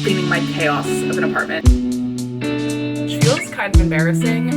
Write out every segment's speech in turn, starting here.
cleaning my chaos of an apartment. Which feels kind of embarrassing.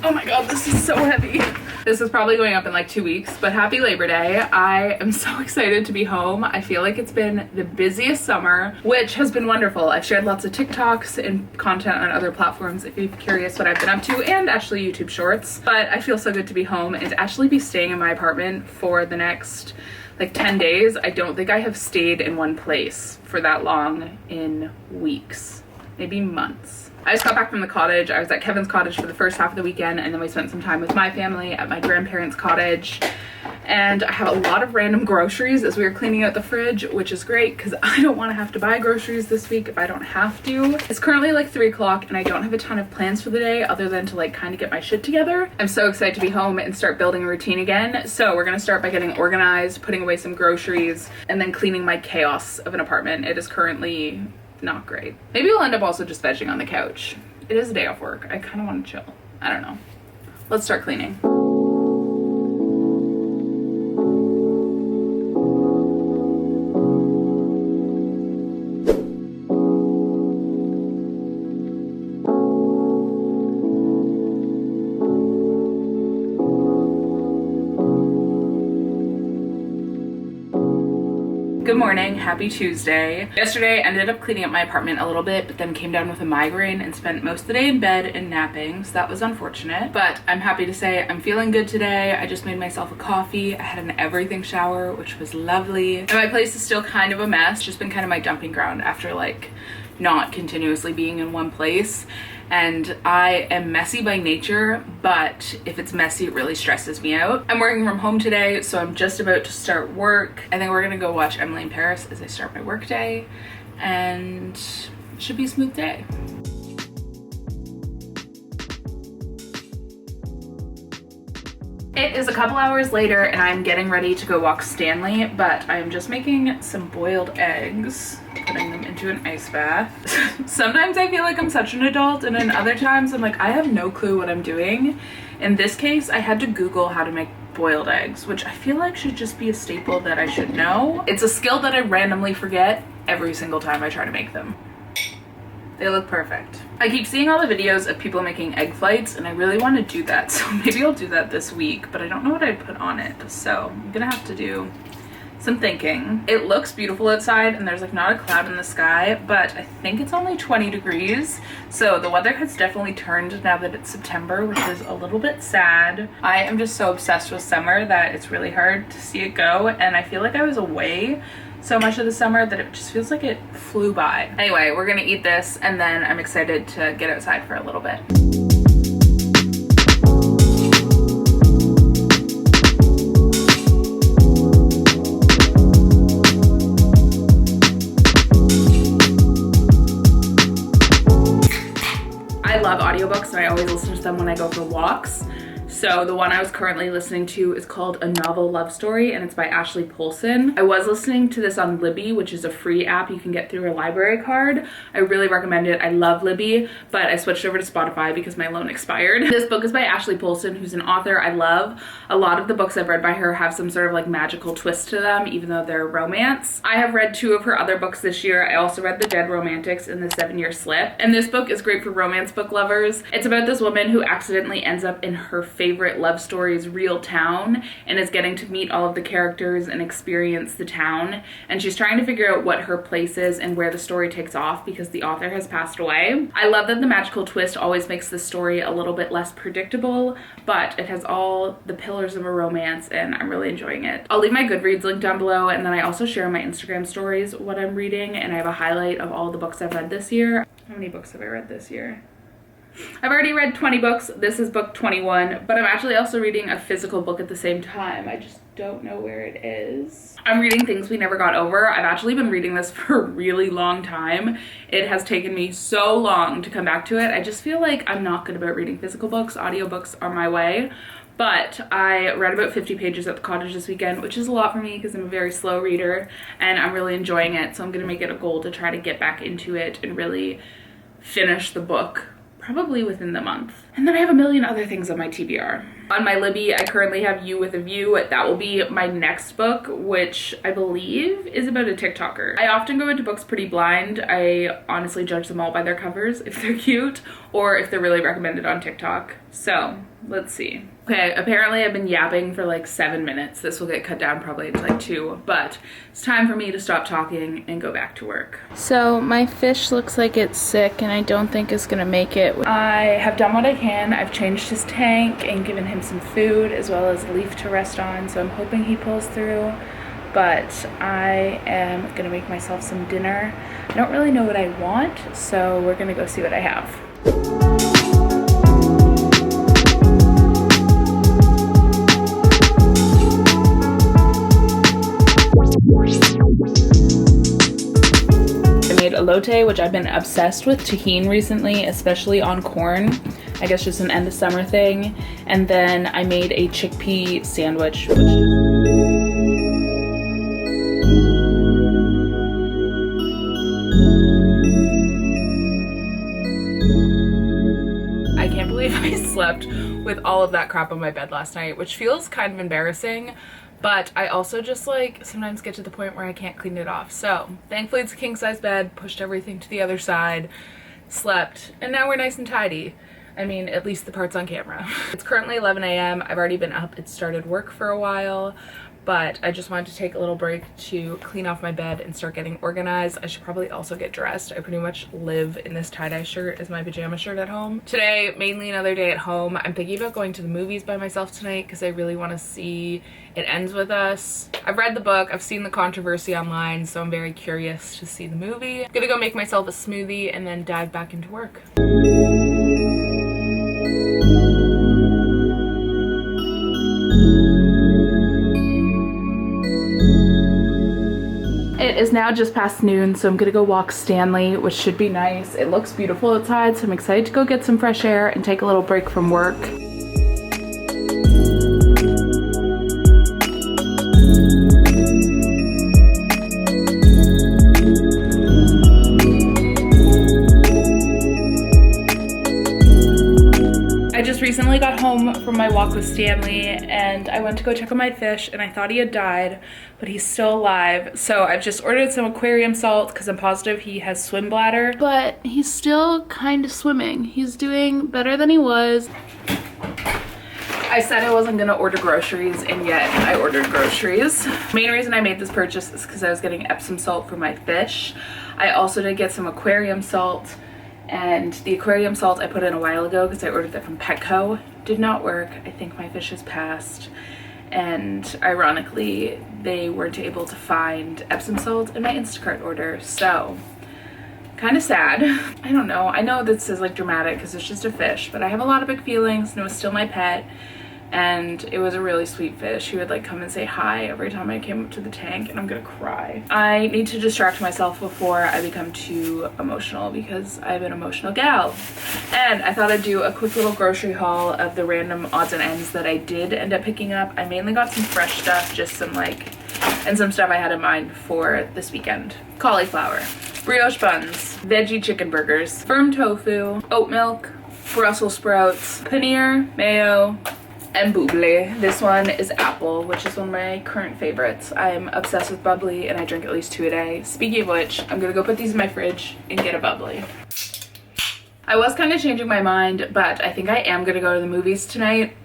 Oh my god, this is so heavy. This is probably going up in like 2 weeks, but happy Labor Day. I am so excited to be home. I feel like it's been the busiest summer, which has been wonderful. I've shared lots of TikToks and content on other platforms if you're curious what I've been up to, and actually YouTube shorts. But I feel so good to be home and to actually be staying in my apartment for the next like 10 days. I don't think I have stayed in one place for that long in weeks, maybe months. I just got back from the cottage. I was at Kevin's cottage for the first half of the weekend, and then we spent some time with my family at my grandparents' cottage. And I have a lot of random groceries as we were cleaning out the fridge, which is great because I don't want to have to buy groceries this week if I don't have to. It's currently like 3 o'clock and I don't have a ton of plans for the day other than to like kind of get my shit together. I'm so excited to be home and start building a routine again. So we're gonna start by getting organized, putting away some groceries, and then cleaning my chaos of an apartment. It is currently not great. Maybe we'll end up also just vegging on the couch. It is a day off work. I kind of want to chill. I don't know. Let's start cleaning. Good morning, happy Tuesday. Yesterday I ended up cleaning up my apartment a little bit, but then came down with a migraine and spent most of the day in bed and napping, so that was unfortunate. But I'm happy to say I'm feeling good today. I just made myself a coffee. I had an everything shower, which was lovely. And my place is still kind of a mess. It's just been kind of my dumping ground after like not continuously being in one place. And I am messy by nature, but if it's messy, it really stresses me out. I'm working from home today, so I'm just about to start work. I think we're gonna go watch Emily in Paris as I start my work day, and it should be a smooth day. It is a couple hours later and I'm getting ready to go walk Stanley, but I'm just making some boiled eggs, putting them into an ice bath. Sometimes I feel like I'm such an adult, and then other times I'm like, I have no clue what I'm doing. In this case, I had to Google how to make boiled eggs, which I feel like should just be a staple that I should know. It's a skill that I randomly forget every single time I try to make them. They look perfect. I keep seeing all the videos of people making egg flights and I really want to do that, so maybe I'll do that this week, but I don't know what I'd put on it, so I'm gonna have to do some thinking. It looks beautiful outside and there's like not a cloud in the sky, but I think it's only 20 degrees, so the weather has definitely turned now that it's September, which is a little bit sad. I am just so obsessed with summer that it's really hard to see it go, and I feel like I was away so much of the summer that it just feels like it flew by. Anyway, we're gonna eat this and then I'm excited to get outside for a little bit. I love audiobooks and I always listen to them when I go for walks. So the one I was currently listening to is called A Novel Love Story, and it's by Ashley Polson. I was listening to this on Libby, which is a free app you can get through a library card. I really recommend it. I love Libby, but I switched over to Spotify because my loan expired. This book is by Ashley Polson, who's an author I love. A lot of the books I've read by her have some sort of like magical twist to them, even though they're romance. I have read 2 of her other books this year. I also read The Dead Romantics and The 7-Year Slip, and this book is great for romance book lovers. It's about this woman who accidentally ends up in her favorite love story's real town and is getting to meet all of the characters and experience the town, and she's trying to figure out what her place is and where the story takes off because the author has passed away. I love that the magical twist always makes the story a little bit less predictable, but it has all the pillars of a romance and I'm really enjoying it. I'll leave my Goodreads link down below, and then I also share on my Instagram stories what I'm reading, and I have a highlight of all the books I've read this year. How many books have I read this year? I've already read 20 books. This is book 21, but I'm actually also reading a physical book at the same time. I just don't know where it is. I'm reading Things We Never Got Over. I've actually been reading this for a really long time. It has taken me so long to come back to it. I just feel like I'm not good about reading physical books. Audiobooks are my way. But I read about 50 pages at the cottage this weekend, which is a lot for me because I'm a very slow reader and I'm really enjoying it. So I'm gonna make it a goal to try to get back into it and really finish the book probably within the month. And then I have a million other things on my TBR. On my Libby, I currently have You with a View. That will be my next book, which I believe is about a TikToker. I often go into books pretty blind. I honestly judge them all by their covers, if they're cute or if they're really recommended on TikTok. So let's see. Okay, apparently I've been yapping for like 7 minutes. This will get cut down probably to like 2, but it's time for me to stop talking and go back to work. So my fish looks like it's sick and I don't think it's gonna make it. I have done what I can. I've changed his tank and given him some food as well as a leaf to rest on, so I'm hoping he pulls through. But I am gonna make myself some dinner. I don't really know what I want, so we're gonna go see what I have. Elote, which I've been obsessed with tahini recently, especially on corn. I guess just an end of summer thing. And then I made a chickpea sandwich. I can't believe I slept with all of that crap on my bed last night, which feels kind of embarrassing. But I also just like sometimes get to the point where I can't clean it off. So thankfully it's a king size bed, pushed everything to the other side, slept, and now we're nice and tidy. I mean, at least the parts on camera. It's currently 11 a.m. I've already been up. It started work for a while, but I just wanted to take a little break to clean off my bed and start getting organized. I should probably also get dressed. I pretty much live in this tie-dye shirt as my pajama shirt at home. Today, mainly another day at home. I'm thinking about going to the movies by myself tonight because I really want to see It Ends With Us. I've read the book, I've seen the controversy online, so I'm very curious to see the movie. I'm gonna go make myself a smoothie and then dive back into work. It is now just past noon, so I'm gonna go walk Stanley, which should be nice. It looks beautiful outside, so I'm excited to go get some fresh air and take a little break from work. I just recently got home from my walk with Stanley and I went to go check on my fish and I thought he had died, but he's still alive. So I've just ordered some aquarium salt because I'm positive he has swim bladder, but he's still kind of swimming. He's doing better than he was. I said I wasn't gonna order groceries and yet I ordered groceries. The main reason I made this purchase is because I was getting Epsom salt for my fish. I also did get some aquarium salt. And the aquarium salt I put in a while ago because I ordered that from Petco. Did not work. I think my fish has passed. And ironically, they weren't able to find Epsom salt in my Instacart order. So, kind of sad. I don't know. I know this is like dramatic because it's just a fish, but I have a lot of big feelings and it was still my pet. And it was a really sweet fish. He would like come and say hi every time I came up to the tank and I'm gonna cry. I need to distract myself before I become too emotional because I'm an emotional gal. And I thought I'd do a quick little grocery haul of the random odds and ends that I did end up picking up. I mainly got some fresh stuff, just some like, and some stuff I had in mind for this weekend. Cauliflower, brioche buns, veggie chicken burgers, firm tofu, oat milk, Brussels sprouts, paneer, mayo, and bubbly. This one is apple, which is one of my current favorites. I'm obsessed with bubbly and I drink at least 2 a day. Speaking of which, I'm gonna go put these in my fridge and get a bubbly. I was kind of changing my mind, but I think I am gonna go to the movies tonight.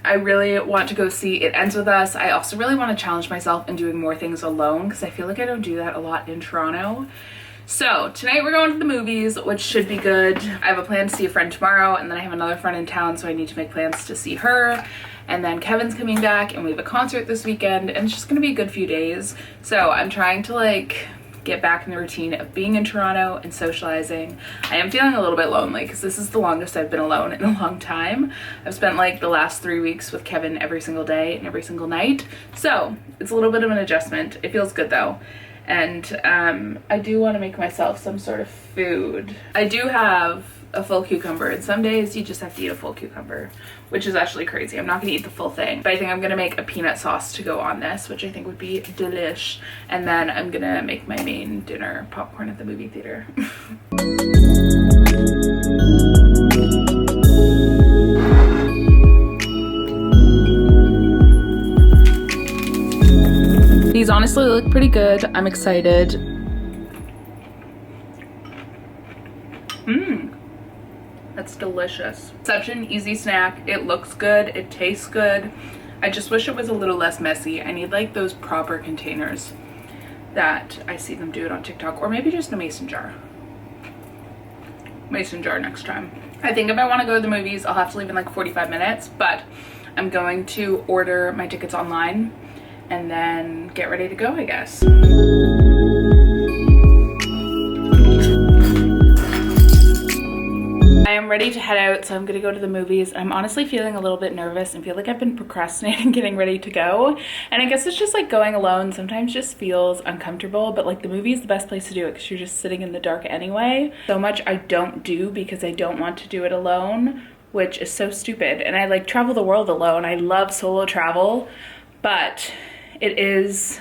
I really want to go see It Ends With Us. I also really want to challenge myself in doing more things alone because I feel like I don't do that a lot in Toronto. So tonight we're going to the movies, which should be good. I have a plan to see a friend tomorrow and then I have another friend in town, so I need to make plans to see her. And then Kevin's coming back and we have a concert this weekend and it's just gonna be a good few days. So I'm trying to like get back in the routine of being in Toronto and socializing. I am feeling a little bit lonely because this is the longest I've been alone in a long time. I've spent like the last 3 weeks with Kevin every single day and every single night. So it's a little bit of an adjustment. It feels good though. And I do want to make myself some sort of food. I do have a full cucumber and some days you just have to eat a full cucumber, which is actually crazy. I'm not gonna eat the full thing, but I think I'm gonna make a peanut sauce to go on this, which I think would be delish. And then I'm gonna make my main dinner, popcorn at the movie theater. honestly look pretty good. I'm excited. That's delicious. Such an easy snack. It looks good. It tastes good. I just wish it was a little less messy. I need like those proper containers that I see them do it on TikTok, or maybe just a mason jar. Mason jar next time. I think if I want to go to the movies, I'll have to leave in like 45 minutes, but I'm going to order my tickets online and then get ready to go, I guess. I am ready to head out, so I'm gonna go to the movies. I'm honestly feeling a little bit nervous and feel like I've been procrastinating getting ready to go. And I guess it's just like going alone sometimes just feels uncomfortable, but like the movie is the best place to do it because you're just sitting in the dark anyway. So much I don't do because I don't want to do it alone, which is so stupid. And I like travel the world alone. I love solo travel, but it is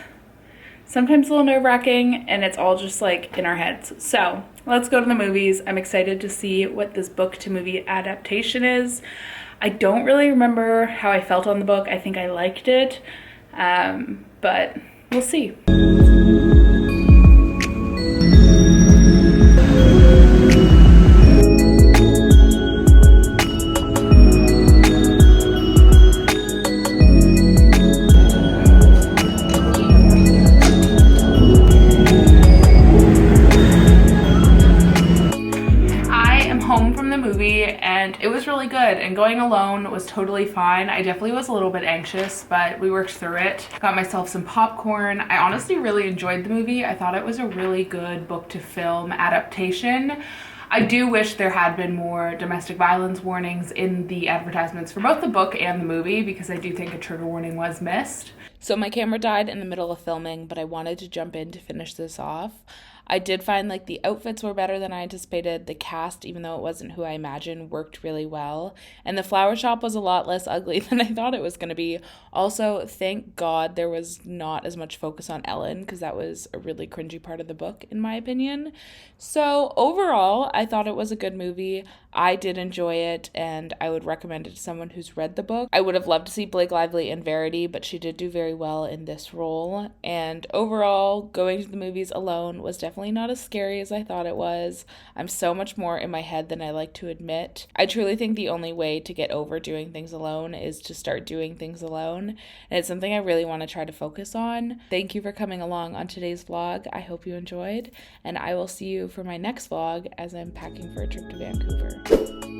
sometimes a little nerve-wracking, and it's all just like in our heads. So let's go to the movies. I'm excited to see what this book to movie adaptation is. I don't really remember how I felt on the book. I think I liked it, but we'll see. And it was really good, and going alone was totally fine. I definitely was a little bit anxious, but we worked through it. Got myself some popcorn. I honestly really enjoyed the movie. I thought it was a really good book to film adaptation. I do wish there had been more domestic violence warnings in the advertisements for both the book and the movie, because I do think a trigger warning was missed. So my camera died in the middle of filming, but I wanted to jump in to finish this off. I did find like the outfits were better than I anticipated. The cast, even though it wasn't who I imagined, worked really well. And the flower shop was a lot less ugly than I thought it was going to be. Also, thank God there was not as much focus on Ellen, because that was a really cringy part of the book, in my opinion. So overall, I thought it was a good movie. I did enjoy it, and I would recommend it to someone who's read the book. I would have loved to see Blake Lively in Verity, but she did do very well in this role. And overall, going to the movies alone was definitely not as scary as I thought it was. I'm so much more in my head than I like to admit. I truly think the only way to get over doing things alone is to start doing things alone, and it's something I really want to try to focus on. Thank you for coming along on today's vlog. I hope you enjoyed, and I will see you for my next vlog as I'm packing for a trip to Vancouver.